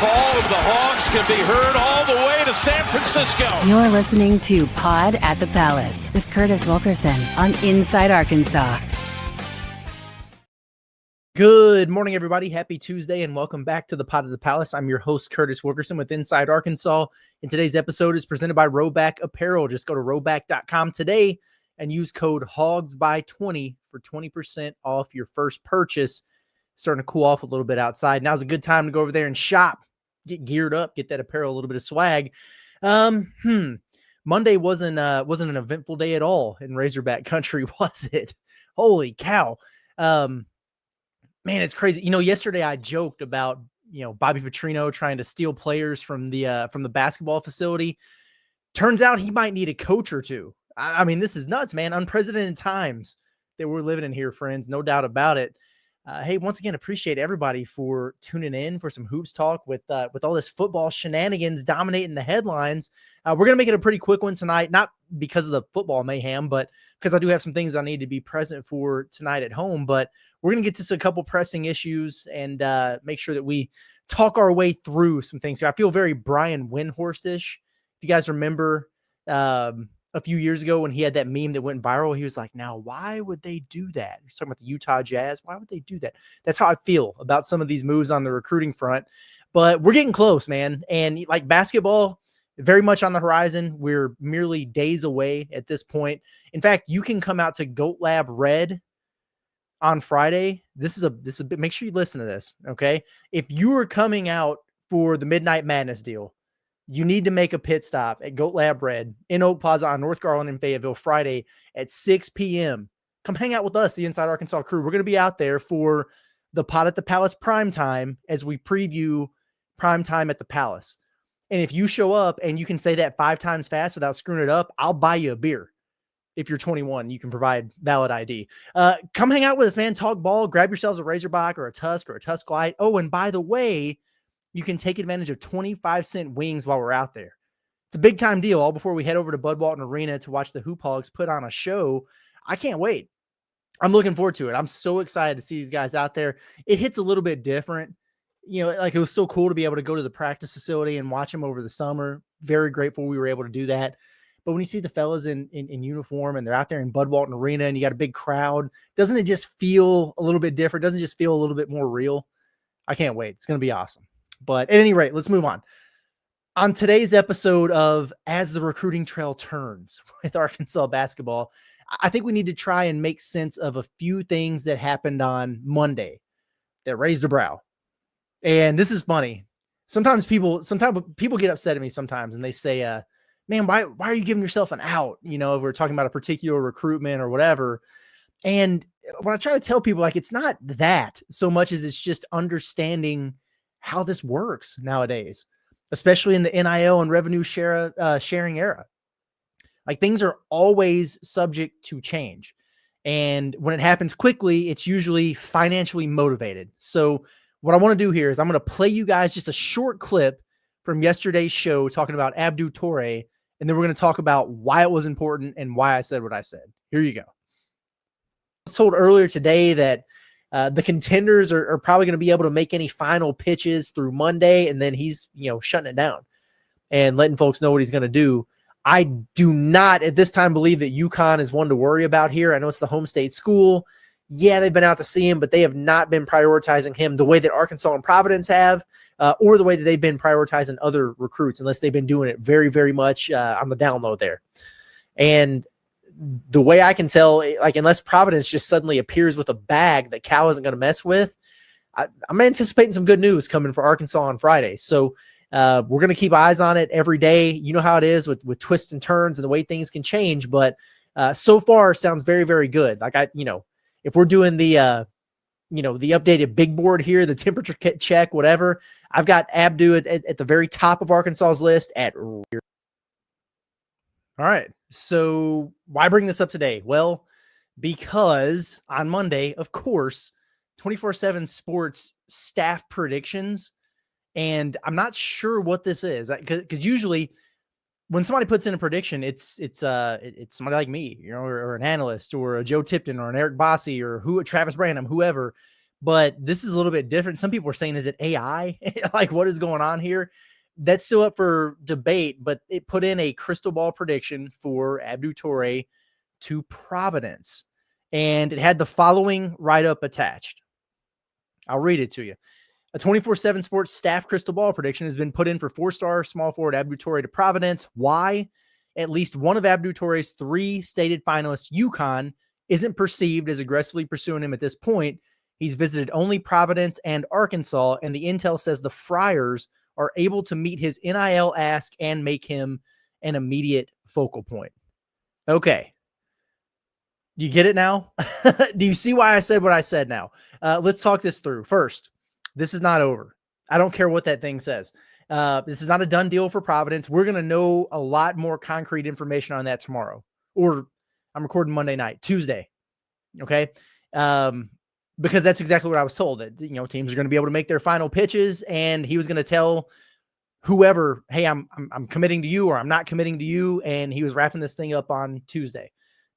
call of the Hogs can be heard all the way to San Francisco. You're listening to Pod at the Palace with Curtis Wilkerson on Inside Arkansas. Good morning, everybody. Happy Tuesday, and welcome back to the Pod at the Palace. I'm your host, Curtis Wilkerson with Inside Arkansas, and today's episode is presented by Razorback Apparel. Just go to razorbacks.com today and use code HOGSBY20 for 20% off your first purchase. Starting to cool off a little bit outside. Now's a good time to go over there and shop, get geared up, get that apparel, a little bit of swag. Monday wasn't an eventful day at all in Razorback country, was it? Holy cow. Man, it's crazy. Yesterday I joked about, Bobby Petrino trying to steal players from the basketball facility. Turns out he might need a coach or two. I mean, this is nuts, man. Unprecedented times that we're living in here, friends. No doubt about it. Hey, once again, appreciate everybody for tuning in for some hoops talk with all this football shenanigans dominating the headlines. We're going to make it a pretty quick one tonight, not because of the football mayhem, but because I do have some things I need to be present for tonight at home. But we're going to get to a couple pressing issues and make sure that we talk our way through some things here. I feel very Brian Windhorst-ish. If you guys remember a few years ago when he had that meme that went viral, he was like, now, why would they do that? He's talking about the Utah Jazz. Why would they do that? That's how I feel about some of these moves on the recruiting front. But we're getting close, man. And like basketball, very much on the horizon. We're merely days away at this point. In fact, you can come out to Goat Lab Red on Friday. This is a bit, make sure you listen to this, okay? If you are coming out for the Midnight Madness deal, you need to make a pit stop at Goat Lab Red in Oak Plaza on North Garland in Fayetteville Friday at 6 p.m. Come hang out with us, the Inside Arkansas crew. We're going to be out there for the Pod at the Palace primetime as we preview primetime at the Palace. And if you show up and you can say that 5 times fast without screwing it up, I'll buy you a beer. If you're 21, you can provide valid ID. Come hang out with us, man. Talk ball. Grab yourselves a Razorback or a Tusk or a Tusk Light. Oh, and by the way, you can take advantage of 25-cent wings while we're out there. It's a big-time deal all before we head over to Bud Walton Arena to watch the Hoop Hogs put on a show. I can't wait. I'm looking forward to it. I'm so excited to see these guys out there. It hits a little bit different. Like it was so cool to be able to go to the practice facility and watch them over the summer. Very grateful we were able to do that. But when you see the fellas in uniform and they're out there in Bud Walton Arena and you got a big crowd, doesn't it just feel a little bit different? Doesn't it just feel a little bit more real? I can't wait. It's going to be awesome. But at any rate, let's move on. On today's episode of As the Recruiting Trail Turns with Arkansas basketball, I think we need to try and make sense of a few things that happened on Monday that raised a brow. And this is funny. Sometimes people get upset at me sometimes and they say, man, why are you giving yourself an out? If we're talking about a particular recruitment or whatever. And when I try to tell people, like, it's not that so much as it's just understanding how this works nowadays, especially in the NIL and revenue sharing era. Like, things are always subject to change. And when it happens quickly, it's usually financially motivated. So what I want to do here is I'm going to play you guys just a short clip from yesterday's show talking about Abdou Toure, and then we're going to talk about why it was important and why I said what I said. Here you go. I was told earlier today that the contenders are probably going to be able to make any final pitches through Monday, and then he's, shutting it down and letting folks know what he's going to do. I do not at this time believe that UConn is one to worry about here. I know it's the home state school. Yeah, they've been out to see him, but they have not been prioritizing him the way that Arkansas and Providence have, or the way that they've been prioritizing other recruits, unless they've been doing it very, very much on the down low there. And the way I can tell, like, unless Providence just suddenly appears with a bag that Cal isn't going to mess with, I'm anticipating some good news coming for Arkansas on Friday. So we're going to keep eyes on it every day. You know how it is with twists and turns and the way things can change. But so far, sounds very, very good. Like, if we're doing the updated big board here, the temperature check, whatever, I've got Abdou at the very top of Arkansas's list at rear. All right. So why bring this up today? Well, because on Monday, of course, 24/7 Sports staff predictions, and I'm not sure what this is, because usually when somebody puts in a prediction, it's somebody like me, or an analyst, or a Joe Tipton, or an Eric Bossi, or Travis Branham, whoever. but this is a little bit different. Some people are saying, is it AI? Like, what is going on here? That's still up for debate, but it put in a crystal ball prediction for Abdou Toure to Providence, and it had the following write-up attached. I'll read it to you. A 24/7 Sports staff crystal ball prediction has been put in for 4-star small forward Abdou Toure to Providence. Why? At least one of Abdou Toure's 3 stated finalists, UConn, isn't perceived as aggressively pursuing him at this point. He's visited only Providence and Arkansas, and the intel says the Friars are able to meet his NIL ask and make him an immediate focal point. Okay. You get it now? Do you see why I said what I said now? Let's talk this through. First, this is not over. I don't care what that thing says. This is not a done deal for Providence. We're going to know a lot more concrete information on that tomorrow. Or I'm recording Monday night, Tuesday. Okay? Because that's exactly what I was told. That, teams are going to be able to make their final pitches, and he was going to tell whoever, hey, I'm committing to you, or I'm not committing to you, and he was wrapping this thing up on Tuesday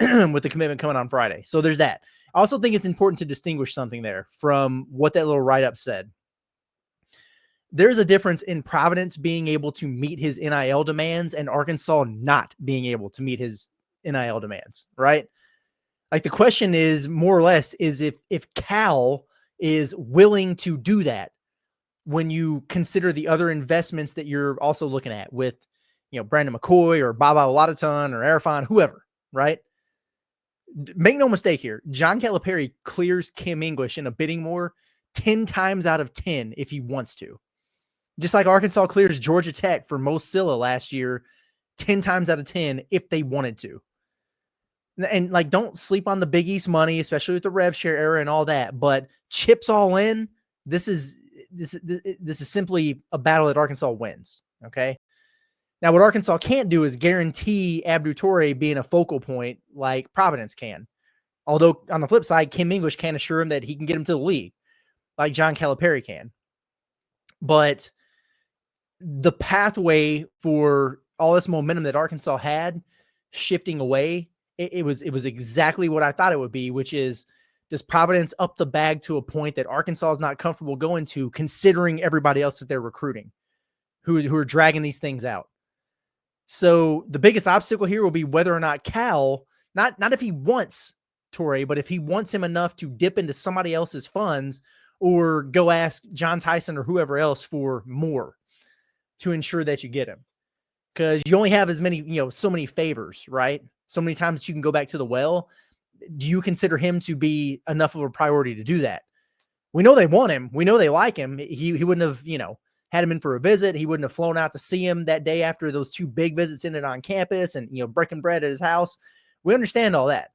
with the commitment coming on Friday. So there's that. I also think it's important to distinguish something there from what that little write-up said. There's a difference in Providence being able to meet his NIL demands and Arkansas not being able to meet his NIL demands, right? Like, the question is more or less is if Cal is willing to do that when you consider the other investments that you're also looking at with, Brandon McCoy or Baba Oladaton or Arafan, whoever, right? Make no mistake here. John Calipari clears Kim English in a bidding war 10 times out of 10 if he wants to. Just like Arkansas clears Georgia Tech for Mo Silla last year 10 times out of 10 if they wanted to. And don't sleep on the Big East money, especially with the rev share era and all that. But chips all in, this is simply a battle that Arkansas wins. Okay. Now, what Arkansas can't do is guarantee Abdou Toure being a focal point like Providence can. Although, on the flip side, Kim English can assure him that he can get him to the league like John Calipari can. But the pathway for all this momentum that Arkansas had shifting away, it was exactly what I thought it would be, which is, does Providence up the bag to a point that Arkansas is not comfortable going to, considering everybody else that they're recruiting, who are dragging these things out? So the biggest obstacle here will be whether or not Cal, not if he wants Toure, but if he wants him enough to dip into somebody else's funds or go ask John Tyson or whoever else for more to ensure that you get him. Because you only have as many, so many favors, right? So many times you can go back to the well. Do you consider him to be enough of a priority to do that? We know they want him. We know they like him. He wouldn't have, had him in for a visit. He wouldn't have flown out to see him that day after those 2 big visits ended on campus and, breaking bread at his house. We understand all that.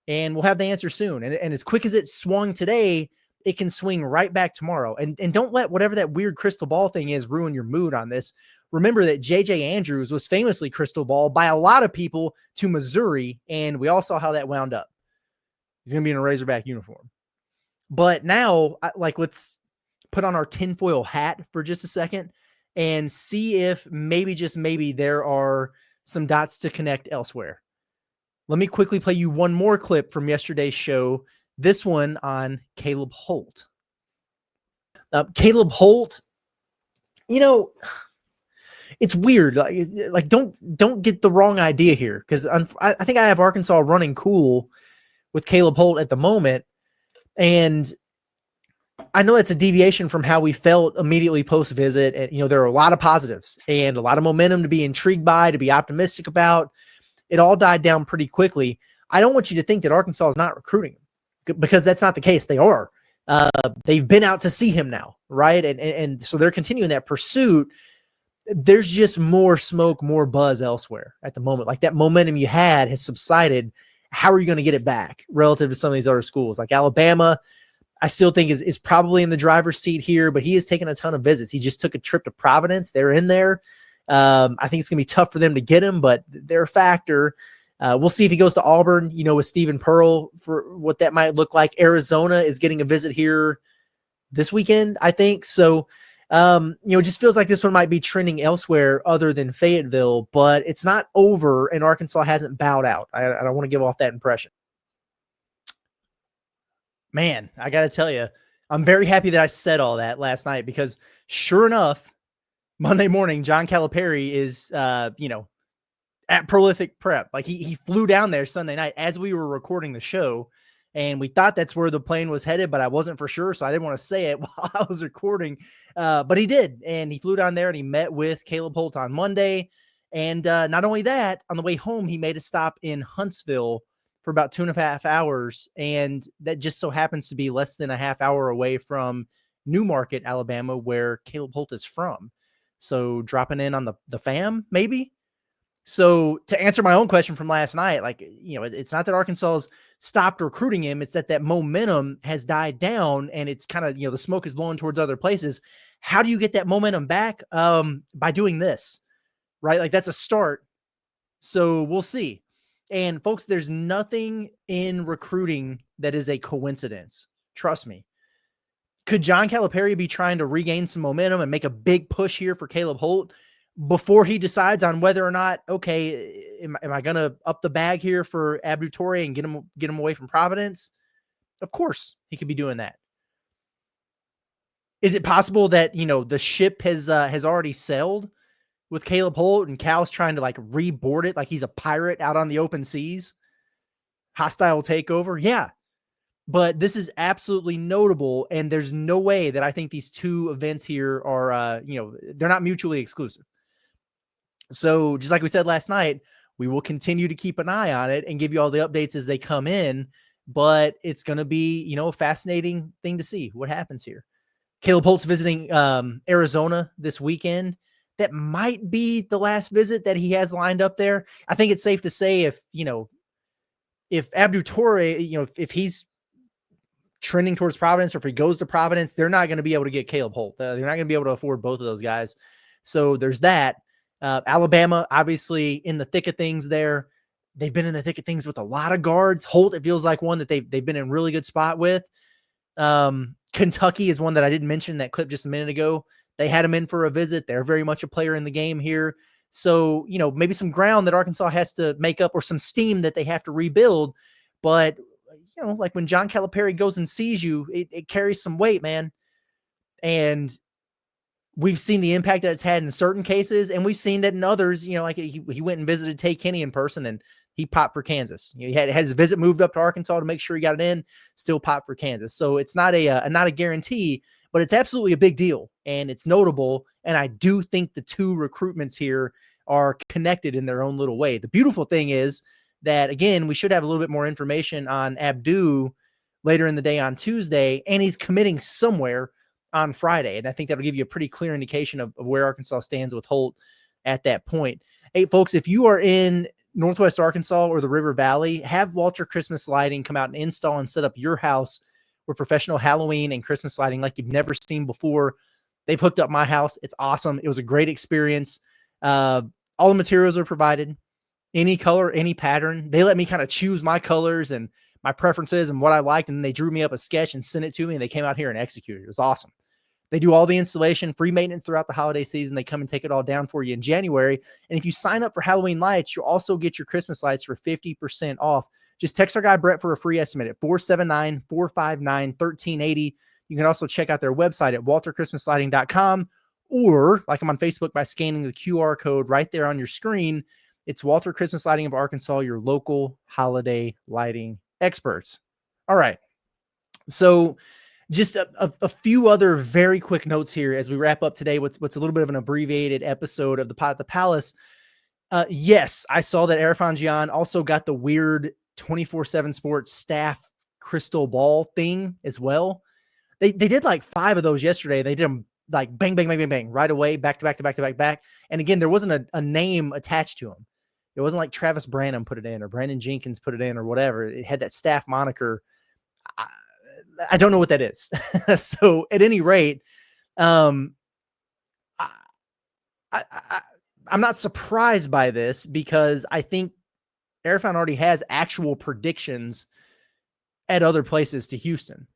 And we'll have the answer soon. And as quick as it swung today, it can swing right back tomorrow. And don't let whatever that weird crystal ball thing is ruin your mood on this. Remember that J.J. Andrews was famously crystal ball by a lot of people to Missouri, and we all saw how that wound up. He's going to be in a Razorback uniform. But now, let's put on our tinfoil hat for just a second and see if maybe, just maybe, there are some dots to connect elsewhere. Let me quickly play you one more clip from yesterday's show, this one on Caleb Holt. Caleb Holt, it's weird. Don't get the wrong idea here, because I think I have Arkansas running cool with Caleb Holt at the moment. And I know that's a deviation from how we felt immediately post-visit. And, there are a lot of positives and a lot of momentum to be intrigued by, to be optimistic about. It all died down pretty quickly. I don't want you to think that Arkansas is not recruiting him, because that's not the case. They are. They've been out to see him now, right? And so they're continuing that pursuit. There's just more smoke, more buzz elsewhere at the moment. Like, that momentum you had has subsided. How are you going to get it back relative to some of these other schools? Like Alabama, I still think is probably in the driver's seat here, but he has taken a ton of visits. He just took a trip to Providence. They're in there. I think it's going to be tough for them to get him, but they're a factor. We'll see if he goes to Auburn, with Stephen Pearl, for what that might look like. Arizona is getting a visit here this weekend, I think. So, it just feels like this one might be trending elsewhere other than Fayetteville, but it's not over, and Arkansas hasn't bowed out. I don't want to give off that impression. Man, I got to tell you, I'm very happy that I said all that last night because sure enough, Monday morning, John Calipari is, at Prolific Prep. Like he flew down there Sunday night as we were recording the show, and we thought that's where the plane was headed, but I wasn't for sure, so I didn't want to say it while I was recording. But he did, and he flew down there and he met with Caleb Holt on Monday. And not only that, on the way home, he made a stop in Huntsville for about 2.5 hours, and that just so happens to be less than a half hour away from Newmarket, Alabama, where Caleb Holt is from. So dropping in on the fam, maybe. So to answer my own question from last night, like, it's not that Arkansas's stopped recruiting him. It's that momentum has died down and it's kind of, the smoke is blowing towards other places. How do you get that momentum back? By doing this, right? Like that's a start. So we'll see. And folks, there's nothing in recruiting that is a coincidence. Trust me. Could John Calipari be trying to regain some momentum and make a big push here for Caleb Holt before he decides on whether or not, okay, am I going to up the bag here for Abdou Toure and get him away from Providence? Of course, he could be doing that. Is it possible that, the ship has already sailed with Caleb Holt and Cal's trying to like reboard it like he's a pirate out on the open seas? Hostile takeover? Yeah. But this is absolutely notable, and there's no way that I think these two events here are, they're not mutually exclusive. So just like we said last night, we will continue to keep an eye on it and give you all the updates as they come in, but it's going to be, a fascinating thing to see what happens here. Caleb Holt's visiting Arizona this weekend. That might be the last visit that he has lined up there. I think it's safe to say if Abdou Toure, if he's trending towards Providence or if he goes to Providence, they're not going to be able to get Caleb Holt. They're not going to be able to afford both of those guys. So there's that. Alabama, obviously in the thick of things there. They've been in the thick of things with a lot of guards. Holt, it feels like one that they've been in really good spot with. Kentucky is one that I didn't mention in that clip just a minute ago. They had him in for a visit. They're very much a player in the game here. So, maybe some ground that Arkansas has to make up or some steam that they have to rebuild. But, like when John Calipari goes and sees you, it carries some weight, man. And we've seen the impact that it's had in certain cases, and we've seen that in others. Like he went and visited Tay Kenny in person, and he popped for Kansas. He had his visit moved up to Arkansas to make sure he got it in, still popped for Kansas. So it's not a guarantee, but it's absolutely a big deal, and it's notable. And I do think the two recruitments here are connected in their own little way. The beautiful thing is that, again, we should have a little bit more information on Abdou later in the day on Tuesday, and he's committing somewhere on Friday. And I think that'll give you a pretty clear indication of where Arkansas stands with Holt at that point. Hey, folks, if you are in Northwest Arkansas or the River Valley, have Walter Christmas Lighting come out and install and set up your house with professional Halloween and Christmas lighting like you've never seen before. They've hooked up my house. It's awesome. It was a great experience. All the materials are provided. Any color, any pattern. They let me kind of choose my colors and my preferences and what I liked, and they drew me up a sketch and sent it to me, and they came out here and executed it. It was awesome. They do all the installation, free maintenance throughout the holiday season. They come and take it all down for you in January. And if you sign up for Halloween lights, you'll also get your Christmas lights for 50% off. Just text our guy Brett for a free estimate at 479-459-1380. You can also check out their website at walterchristmaslighting.com, or like I'm on Facebook by scanning the QR code right there on your screen. It's Walter Christmas Lighting of Arkansas, your local holiday lighting experts. All right. So just a few other very quick notes here as we wrap up today. What's a little bit of an abbreviated episode of the Pot at the Palace. Yes, I saw that Arafan also got the weird 24/7 Sports staff crystal ball thing as well. They did like 5 of those yesterday. They did them like bang, bang, bang, bang, bang, right away, back to back to back to back back. And again, there wasn't a name attached to them. It wasn't like Travis Branham put it in or Brandon Jenkins put it in or whatever. It had that staff moniker. I don't know what that is. So at any rate, I'm not surprised by this because I think Arafan already has actual predictions at other places to Houston.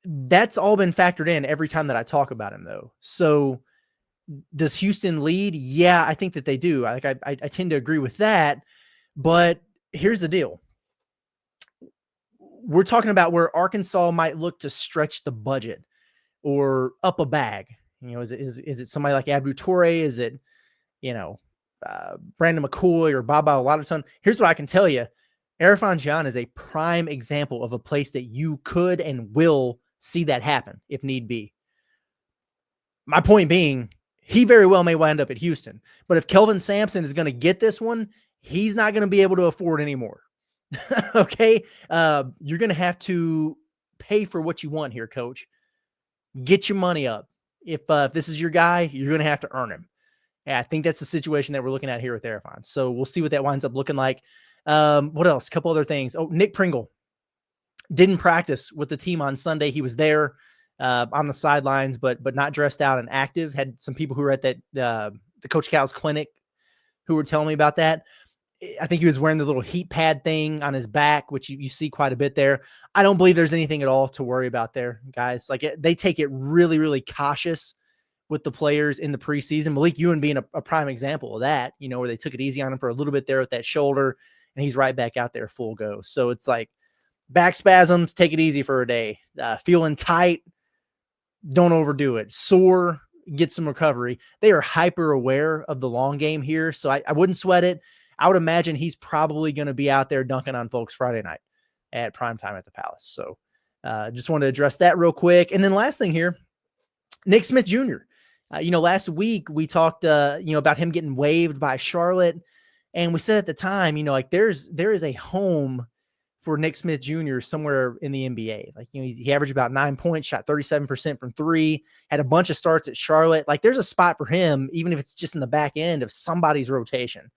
That's all been factored in every time that I talk about him, though. So does Houston lead? Yeah, I think that they do. I tend to agree with that. But here's the deal. we're talking about where Arkansas might look to stretch the budget or up a bag. Is it somebody like Abdou Toure? Is it, Brandon McCoy or Baba Olatunji? Here's what I can tell you. Arafan is a prime example of a place that you could and will see that happen if need be. My point being, he very well may wind up at Houston. But if Kelvin Sampson is going to get this one, he's not going to be able to afford anymore. Okay? You're going to have to pay for what you want here, coach. Get your money up. If this is your guy, you're going to have to earn him. And I think that's the situation that we're looking at here with Arafan. So we'll see what that winds up looking like. What else? A couple other things. Oh, Nick Pringle didn't practice with the team on Sunday. He was there on the sidelines, but not dressed out and active. Had some people who were at that the Coach Cal's clinic who were telling me about that. I think he was wearing the little heat pad thing on his back, which you see quite a bit there. I don't believe there's anything at all to worry about there, guys. Like they take it really, really cautious with the players in the preseason. Malik Ewan being a prime example of that, where they took it easy on him for a little bit there with that shoulder, and he's right back out there full go. So it's like back spasms, take it easy for a day. Feeling tight, don't overdo it. Sore, get some recovery. They are hyper aware of the long game here, so I wouldn't sweat it. I would imagine he's probably going to be out there dunking on folks Friday night at primetime at the Palace. So just wanted to address that real quick. And then last thing here, Nick Smith Jr. Last week we talked, about him getting waived by Charlotte. And we said at the time, there is a home for Nick Smith Jr. somewhere in the NBA. Like, he averaged about 9 points, shot 37% from three, had a bunch of starts at Charlotte. Like, there's a spot for him, even if it's just in the back end of somebody's rotation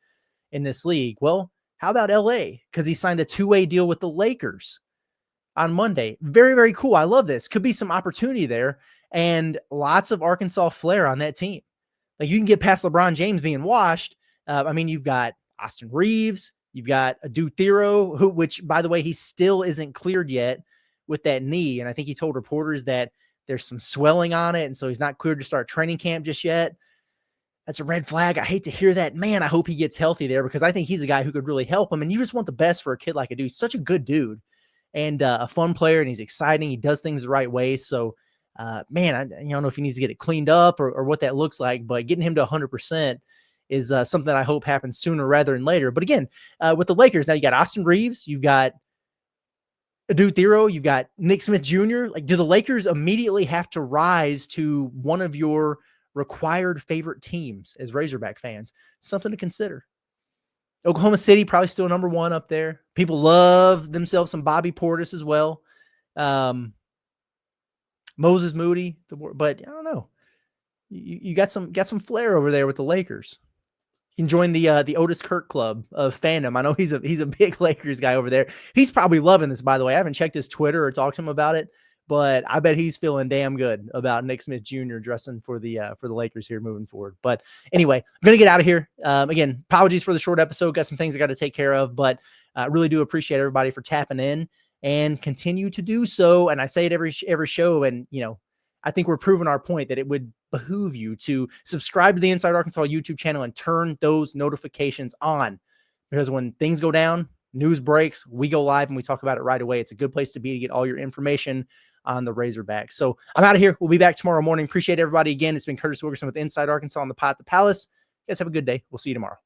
in this league. Well, how about LA? Because he signed a 2-way deal with the Lakers on Monday. Very, very cool. I love this. Could be some opportunity there, and lots of Arkansas flair on that team. Like, you can get past LeBron James being washed. You've got Austin Reeves, you've got Abdou Toure, which, by the way, he still isn't cleared yet with that knee. And I think he told reporters that there's some swelling on it, and so he's not cleared to start training camp just yet. That's a red flag. I hate to hear that. Man, I hope he gets healthy there, because I think he's a guy who could really help him. And you just want the best for a kid like Abdou. He's such a good dude and a fun player, and he's exciting. He does things the right way. So, I don't know if he needs to get it cleaned up or what that looks like, but getting him to 100% is something that I hope happens sooner rather than later. But again, with the Lakers, now you got Austin Reeves, you've got Abdou Toure, you've got Nick Smith Jr. Like, do the Lakers immediately have to rise to one of your required favorite teams as Razorback fans? Something to consider. Oklahoma City, probably still number one up there. People love themselves some Bobby Portis as well. Moses Moody, but I don't know. You got some flair over there with the Lakers. You can join the Otis Kirk club of fandom. I know he's a big Lakers guy over there. He's probably loving this, by the way. I haven't checked his Twitter or talked to him about it, but I bet he's feeling damn good about Nick Smith Jr. dressing for the Lakers here moving forward. But anyway, I'm going to get out of here. Again, apologies for the short episode. Got some things I got to take care of, but I really do appreciate everybody for tapping in and continue to do so. And I say it every show, and I think we're proving our point that it would behoove you to subscribe to the Inside Arkansas YouTube channel and turn those notifications on, because when things go down, news breaks, we go live and we talk about it right away. It's a good place to be to get all your information on the Razorbacks. So I'm out of here. We'll be back tomorrow morning. Appreciate everybody again. It's been Curtis Wilkerson with Inside Arkansas on the Pod at the Palace. You guys have a good day. We'll see you tomorrow.